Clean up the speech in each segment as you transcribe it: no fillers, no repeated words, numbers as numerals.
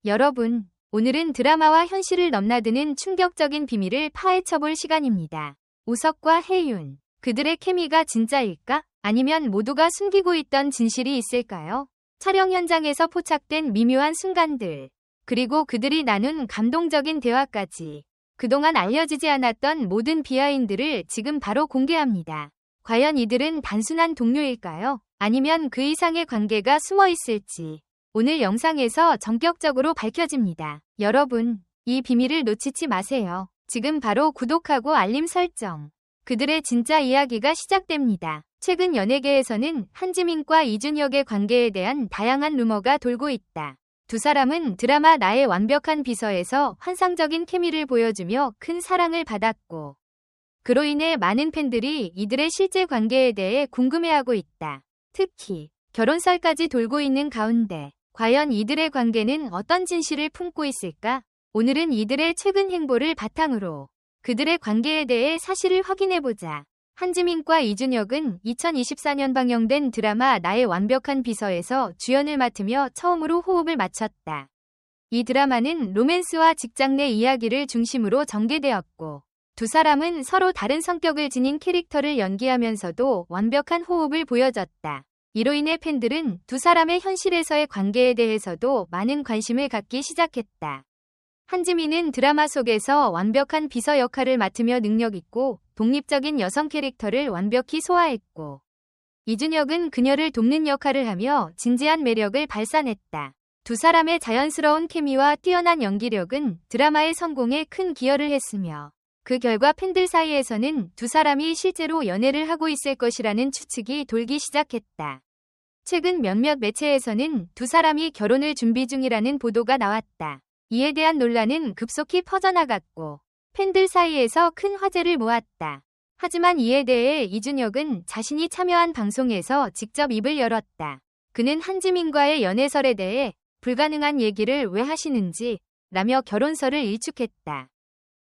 여러분, 오늘은 드라마와 현실을 넘나드는 충격적인 비밀을 파헤쳐볼 시간입니다. 우석과 혜윤, 그들의 케미가 진짜일까? 아니면 모두가 숨기고 있던 진실이 있을까요? 촬영 현장에서 포착된 미묘한 순간들, 그리고 그들이 나눈 감동적인 대화까지 그동안 알려지지 않았던 모든 비하인드를 지금 바로 공개합니다. 과연 이들은 단순한 동료일까요? 아니면 그 이상의 관계가 숨어 있을지 오늘 영상에서 전격적으로 밝혀집니다. 여러분, 이 비밀을 놓치지 마세요. 지금 바로 구독하고 알림 설정. 그들의 진짜 이야기가 시작됩니다. 최근 연예계에서는 한지민과 이준혁의 관계에 대한 다양한 루머가 돌고 있다. 두 사람은 드라마 나의 완벽한 비서에서 환상적인 케미를 보여주며 큰 사랑을 받았고, 그로 인해 많은 팬들이 이들의 실제 관계에 대해 궁금해하고 있다. 특히 결혼설까지 돌고 있는 가운데 과연 이들의 관계는 어떤 진실을 품고 있을까? 오늘은 이들의 최근 행보를 바탕으로 그들의 관계에 대해 사실을 확인해보자. 한지민과 이준혁은 2024년 방영된 드라마 나의 완벽한 비서에서 주연을 맡으며 처음으로 호흡을 맞췄다. 이 드라마는 로맨스와 직장 내 이야기를 중심으로 전개되었고, 두 사람은 서로 다른 성격을 지닌 캐릭터를 연기하면서도 완벽한 호흡을 보여줬다. 이로 인해 팬들은 두 사람의 현실에서의 관계에 대해서도 많은 관심을 갖기 시작했다. 한지민은 드라마 속에서 완벽한 비서 역할을 맡으며 능력있고 독립적인 여성 캐릭터를 완벽히 소화했고, 이준혁은 그녀를 돕는 역할을 하며 진지한 매력을 발산했다. 두 사람의 자연스러운 케미와 뛰어난 연기력은 드라마의 성공에 큰 기여를 했으며, 그 결과 팬들 사이에서는 두 사람이 실제로 연애를 하고 있을 것이라는 추측이 돌기 시작했다. 최근 몇몇 매체에서는 두 사람이 결혼을 준비 중이라는 보도가 나왔다. 이에 대한 논란은 급속히 퍼져나갔고 팬들 사이에서 큰 화제를 모았다. 하지만 이에 대해 이준혁은 자신이 참여한 방송에서 직접 입을 열었다. 그는 한지민과의 연애설에 대해 불가능한 얘기를 왜 하시는지 라며 결혼설을 일축했다.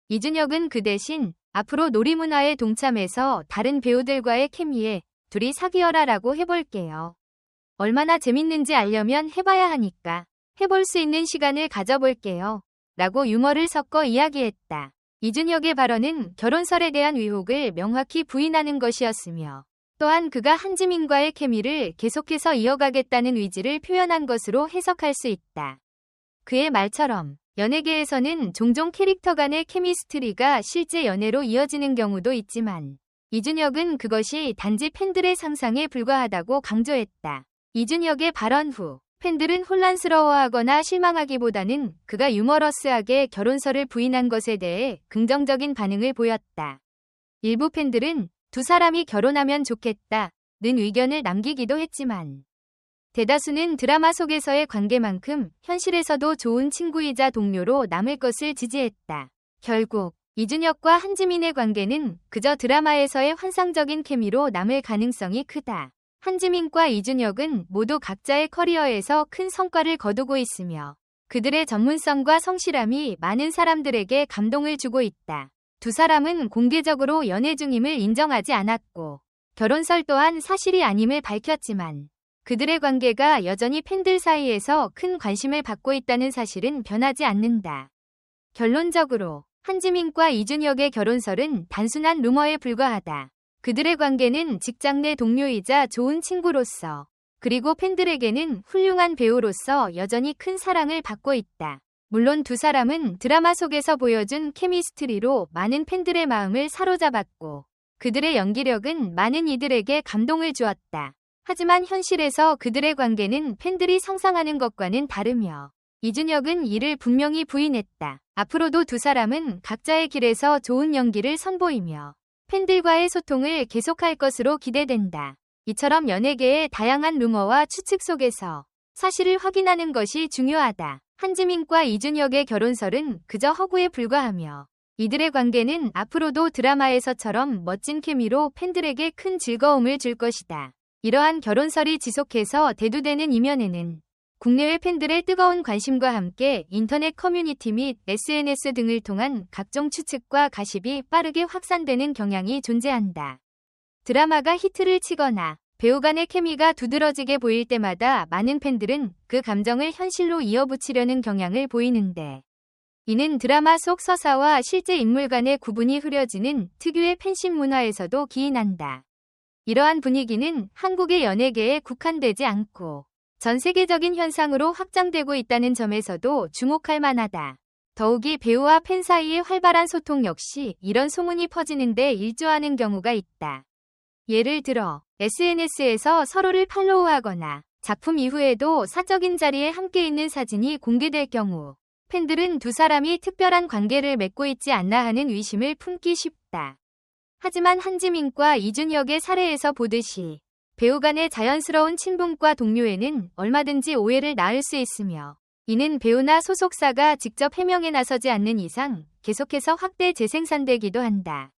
이준혁은 그 대신 앞으로 놀이문화에 동참해서 다른 배우들과의 케미에 둘이 사귀어라라고 해볼게요. 얼마나 재밌는지 알려면 해봐야 하니까 해볼 수 있는 시간을 가져볼게요. 라고 유머를 섞어 이야기했다. 이준혁의 발언은 결혼설에 대한 의혹을 명확히 부인하는 것이었으며, 또한 그가 한지민과의 케미를 계속해서 이어가겠다는 의지를 표현한 것으로 해석할 수 있다. 그의 말처럼 연예계에서는 종종 캐릭터 간의 케미스트리가 실제 연애로 이어지는 경우도 있지만, 이준혁은 그것이 단지 팬들의 상상에 불과하다고 강조했다. 이준혁의 발언 후 팬들은 혼란스러워하거나 실망하기보다는 그가 유머러스하게 결혼설을 부인한 것에 대해 긍정적인 반응을 보였다. 일부 팬들은 두 사람이 결혼하면 좋겠다는 의견을 남기기도 했지만, 대다수는 드라마 속에서의 관계만큼 현실에서도 좋은 친구이자 동료로 남을 것을 지지했다. 결국 이준혁과 한지민의 관계는 그저 드라마에서의 환상적인 케미로 남을 가능성이 크다. 한지민과 이준혁은 모두 각자의 커리어에서 큰 성과를 거두고 있으며, 그들의 전문성과 성실함이 많은 사람들에게 감동을 주고 있다. 두 사람은 공개적으로 연애 중임을 인정하지 않았고, 결혼설 또한 사실이 아님을 밝혔지만, 그들의 관계가 여전히 팬들 사이에서 큰 관심을 받고 있다는 사실은 변하지 않는다. 결론적으로 한지민과 이준혁의 결혼설은 단순한 루머에 불과하다. 그들의 관계는 직장 내 동료이자 좋은 친구로서, 그리고 팬들에게는 훌륭한 배우로서 여전히 큰 사랑을 받고 있다. 물론 두 사람은 드라마 속에서 보여준 케미스트리로 많은 팬들의 마음을 사로잡았고, 그들의 연기력은 많은 이들에게 감동을 주었다. 하지만 현실에서 그들의 관계는 팬들이 상상하는 것과는 다르며, 이준혁은 이를 분명히 부인했다. 앞으로도 두 사람은 각자의 길에서 좋은 연기를 선보이며 팬들과의 소통을 계속할 것으로 기대된다. 이처럼 연예계의 다양한 루머와 추측 속에서 사실을 확인하는 것이 중요하다. 한지민과 이준혁의 결혼설은 그저 허구에 불과하며, 이들의 관계는 앞으로도 드라마에서처럼 멋진 케미로 팬들에게 큰 즐거움을 줄 것이다. 이러한 결혼설이 지속해서 대두되는 이면에는 국내외 팬들의 뜨거운 관심과 함께 인터넷 커뮤니티 및 SNS 등을 통한 각종 추측과 가십이 빠르게 확산되는 경향이 존재한다. 드라마가 히트를 치거나 배우 간의 케미가 두드러지게 보일 때마다 많은 팬들은 그 감정을 현실로 이어붙이려는 경향을 보이는데, 이는 드라마 속 서사와 실제 인물 간의 구분이 흐려지는 특유의 팬심 문화에서도 기인한다. 이러한 분위기는 한국의 연예계에 국한되지 않고 전 세계적인 현상으로 확장되고 있다는 점에서도 주목할 만하다. 더욱이 배우와 팬 사이의 활발한 소통 역시 이런 소문이 퍼지는 데 일조하는 경우가 있다. 예를 들어 SNS에서 서로를 팔로우하거나 작품 이후에도 사적인 자리에 함께 있는 사진이 공개될 경우 팬들은 두 사람이 특별한 관계를 맺고 있지 않나 하는 의심을 품기 쉽다. 하지만 한지민과 이준혁의 사례에서 보듯이 배우 간의 자연스러운 친분과 동료애는 얼마든지 오해를 낳을 수 있으며, 이는 배우나 소속사가 직접 해명에 나서지 않는 이상 계속해서 확대 재생산되기도 한다.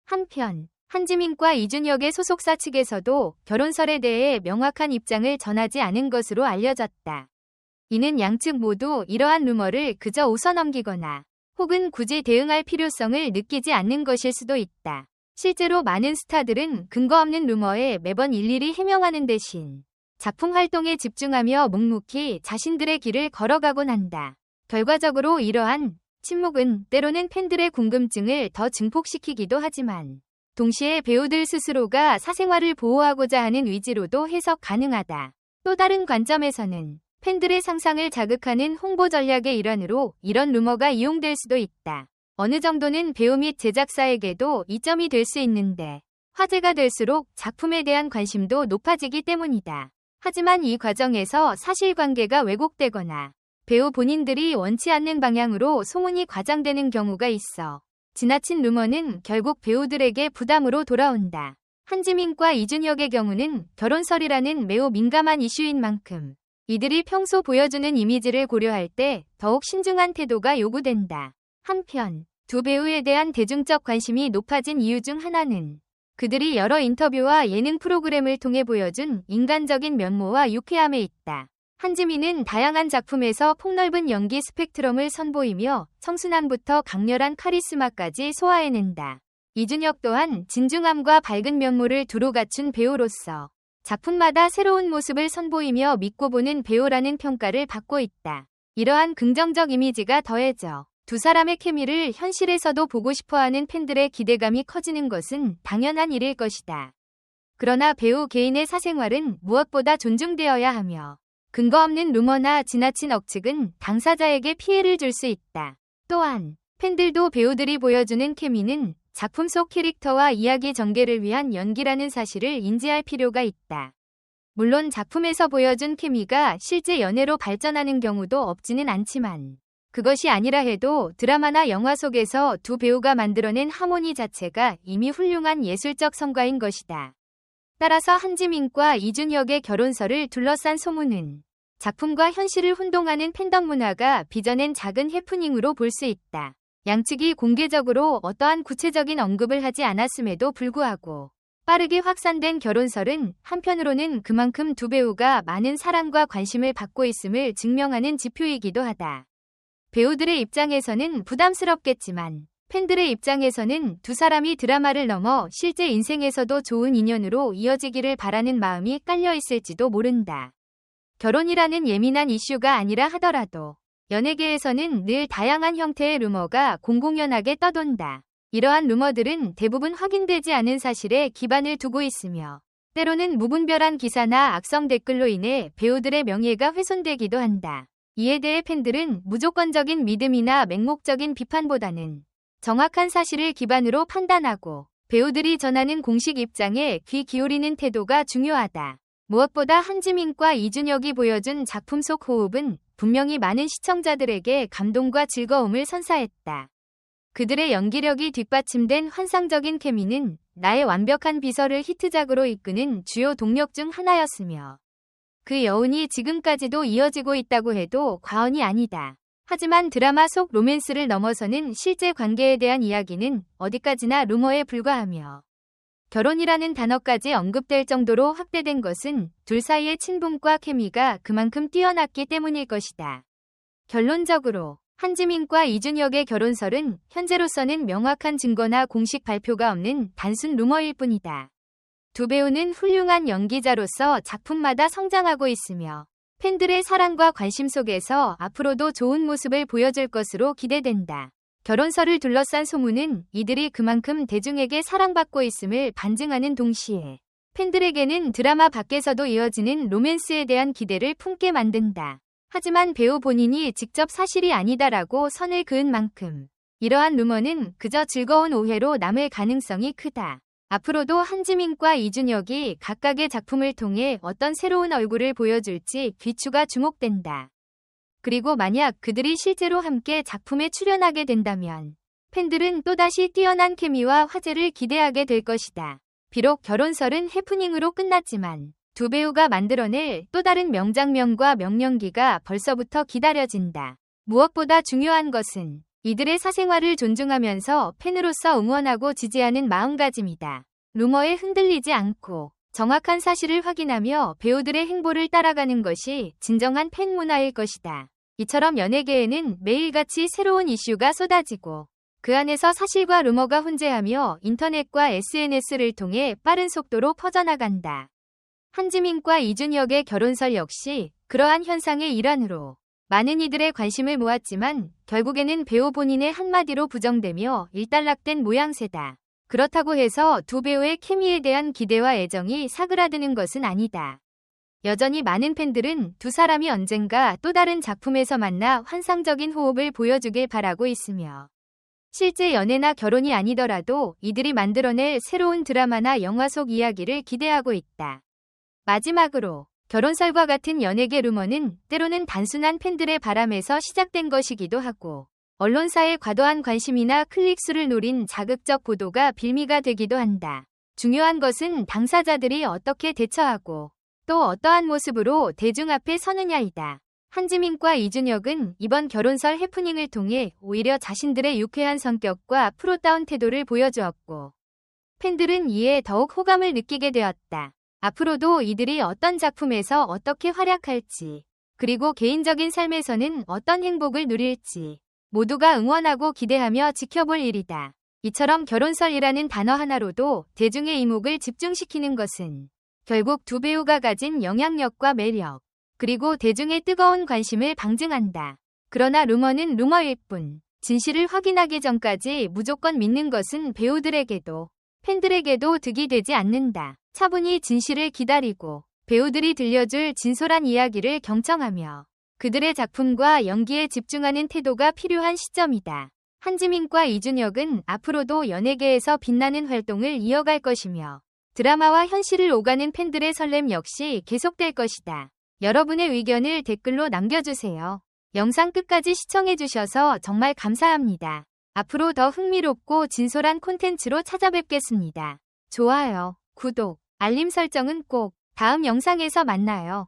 한편 한지민과 이준혁의 소속사 측에서도 결혼설에 대해 명확한 입장을 전하지 않은 것으로 알려졌다. 이는 양측 모두 이러한 루머를 그저 웃어넘기거나 혹은 굳이 대응할 필요성을 느끼지 않는 것일 수도 있다. 실제로 많은 스타들은 근거 없는 루머에 매번 일일이 해명하는 대신 작품 활동에 집중하며 묵묵히 자신들의 길을 걸어가곤 한다. 결과적으로 이러한 침묵은 때로는 팬들의 궁금증을 더 증폭시키기도 하지만, 동시에 배우들 스스로가 사생활을 보호하고자 하는 의지로도 해석 가능하다. 또 다른 관점에서는 팬들의 상상을 자극하는 홍보 전략의 일환으로 이런 루머가 이용될 수도 있다. 어느 정도는 배우 및 제작사에게도 이점이 될 수 있는데, 화제가 될수록 작품에 대한 관심도 높아지기 때문이다. 하지만 이 과정에서 사실관계가 왜곡되거나 배우 본인들이 원치 않는 방향으로 소문이 과장되는 경우가 있어 지나친 루머는 결국 배우들에게 부담으로 돌아온다. 한지민과 이준혁의 경우는 결혼설이라는 매우 민감한 이슈인 만큼 이들이 평소 보여주는 이미지를 고려할 때 더욱 신중한 태도가 요구된다. 한편 두 배우에 대한 대중적 관심이 높아진 이유 중 하나는 그들이 여러 인터뷰와 예능 프로그램을 통해 보여준 인간적인 면모와 유쾌함에 있다. 한지민은 다양한 작품에서 폭넓은 연기 스펙트럼을 선보이며 청순함부터 강렬한 카리스마까지 소화해낸다. 이준혁 또한 진중함과 밝은 면모를 두루 갖춘 배우로서 작품마다 새로운 모습을 선보이며 믿고 보는 배우라는 평가를 받고 있다. 이러한 긍정적 이미지가 더해져 두 사람의 케미를 현실에서도 보고 싶어하는 팬들의 기대감이 커지는 것은 당연한 일일 것이다. 그러나 배우 개인의 사생활은 무엇보다 존중되어야 하며, 근거 없는 루머나 지나친 억측은 당사자에게 피해를 줄 수 있다. 또한 팬들도 배우들이 보여주는 케미는 작품 속 캐릭터와 이야기 전개를 위한 연기라는 사실을 인지할 필요가 있다. 물론 작품에서 보여준 케미가 실제 연애로 발전하는 경우도 없지는 않지만, 그것이 아니라 해도 드라마나 영화 속에서 두 배우가 만들어낸 하모니 자체가 이미 훌륭한 예술적 성과인 것이다. 따라서 한지민과 이준혁의 결혼설을 둘러싼 소문은 작품과 현실을 혼동하는 팬덤 문화가 빚어낸 작은 해프닝으로 볼 수 있다. 양측이 공개적으로 어떠한 구체적인 언급을 하지 않았음에도 불구하고 빠르게 확산된 결혼설은 한편으로는 그만큼 두 배우가 많은 사랑과 관심을 받고 있음을 증명하는 지표이기도 하다. 배우들의 입장에서는 부담스럽겠지만 팬들의 입장에서는 두 사람이 드라마를 넘어 실제 인생에서도 좋은 인연으로 이어지기를 바라는 마음이 깔려 있을지도 모른다. 결혼이라는 예민한 이슈가 아니라 하더라도 연예계에서는 늘 다양한 형태의 루머가 공공연하게 떠돈다. 이러한 루머들은 대부분 확인되지 않은 사실에 기반을 두고 있으며, 때로는 무분별한 기사나 악성 댓글로 인해 배우들의 명예가 훼손되기도 한다. 이에 대해 팬들은 무조건적인 믿음이나 맹목적인 비판보다는 정확한 사실을 기반으로 판단하고 배우들이 전하는 공식 입장에 귀 기울이는 태도가 중요하다. 무엇보다 한지민과 이준혁이 보여준 작품 속 호흡은 분명히 많은 시청자들에게 감동과 즐거움을 선사했다. 그들의 연기력이 뒷받침된 환상적인 케미는 나의 완벽한 비서를 히트작으로 이끄는 주요 동력 중 하나였으며, 그 여운이 지금까지도 이어지고 있다고 해도 과언이 아니다. 하지만 드라마 속 로맨스를 넘어서는 실제 관계에 대한 이야기는 어디까지나 루머에 불과하며, 결혼이라는 단어까지 언급될 정도로 확대된 것은 둘 사이의 친분과 케미가 그만큼 뛰어났기 때문일 것이다. 결론적으로 한지민과 이준혁의 결혼설은 현재로서는 명확한 증거나 공식 발표가 없는 단순 루머일 뿐이다. 두 배우는 훌륭한 연기자로서 작품마다 성장하고 있으며 팬들의 사랑과 관심 속에서 앞으로도 좋은 모습을 보여줄 것으로 기대된다. 결혼설을 둘러싼 소문은 이들이 그만큼 대중에게 사랑받고 있음을 반증하는 동시에 팬들에게는 드라마 밖에서도 이어지는 로맨스에 대한 기대를 품게 만든다. 하지만 배우 본인이 직접 사실이 아니다라고 선을 그은 만큼 이러한 루머는 그저 즐거운 오해로 남을 가능성이 크다. 앞으로도 한지민과 이준혁이 각각의 작품을 통해 어떤 새로운 얼굴을 보여줄지 귀추가 주목된다. 그리고 만약 그들이 실제로 함께 작품에 출연하게 된다면 팬들은 또다시 뛰어난 케미와 화제를 기대하게 될 것이다. 비록 결혼설은 해프닝으로 끝났지만 두 배우가 만들어낼 또 다른 명장면과 명연기가 벌써부터 기다려진다. 무엇보다 중요한 것은 이들의 사생활을 존중하면서 팬으로서 응원하고 지지하는 마음가짐이다. 루머에 흔들리지 않고 정확한 사실을 확인하며 배우들의 행보를 따라가는 것이 진정한 팬 문화일 것이다. 이처럼 연예계에는 매일같이 새로운 이슈가 쏟아지고 그 안에서 사실과 루머가 혼재하며 인터넷과 SNS를 통해 빠른 속도로 퍼져나간다. 한지민과 이준혁의 결혼설 역시 그러한 현상의 일환으로 많은 이들의 관심을 모았지만 결국에는 배우 본인의 한마디로 부정되며 일단락된 모양새다. 그렇다고 해서 두 배우의 케미에 대한 기대와 애정이 사그라드는 것은 아니다. 여전히 많은 팬들은 두 사람이 언젠가 또 다른 작품에서 만나 환상적인 호흡을 보여주길 바라고 있으며 실제 연애나 결혼이 아니더라도 이들이 만들어낼 새로운 드라마나 영화 속 이야기를 기대하고 있다. 마지막으로 결혼설과 같은 연예계 루머는 때로는 단순한 팬들의 바람에서 시작된 것이기도 하고 언론사의 과도한 관심이나 클릭수를 노린 자극적 보도가 빌미가 되기도 한다. 중요한 것은 당사자들이 어떻게 대처하고 또 어떠한 모습으로 대중 앞에 서느냐이다. 한지민과 이준혁은 이번 결혼설 해프닝을 통해 오히려 자신들의 유쾌한 성격과 프로다운 태도를 보여주었고 팬들은 이에 더욱 호감을 느끼게 되었다. 앞으로도 이들이 어떤 작품에서 어떻게 활약할지 그리고 개인적인 삶에서는 어떤 행복을 누릴지 모두가 응원하고 기대하며 지켜볼 일이다. 이처럼 결혼설이라는 단어 하나로도 대중의 이목을 집중시키는 것은 결국 두 배우가 가진 영향력과 매력 그리고 대중의 뜨거운 관심을 방증한다. 그러나 루머는 루머일 뿐 진실을 확인하기 전까지 무조건 믿는 것은 배우들에게도 팬들에게도 득이 되지 않는다. 차분히 진실을 기다리고 배우들이 들려줄 진솔한 이야기를 경청하며 그들의 작품과 연기에 집중하는 태도가 필요한 시점이다. 한지민과 이준혁은 앞으로도 연예계에서 빛나는 활동을 이어갈 것이며 드라마와 현실을 오가는 팬들의 설렘 역시 계속될 것이다. 여러분의 의견을 댓글로 남겨주세요. 영상 끝까지 시청해주셔서 정말 감사합니다. 앞으로 더 흥미롭고 진솔한 콘텐츠로 찾아뵙겠습니다. 좋아요, 구독, 알림 설정은 꼭 다음 영상에서 만나요.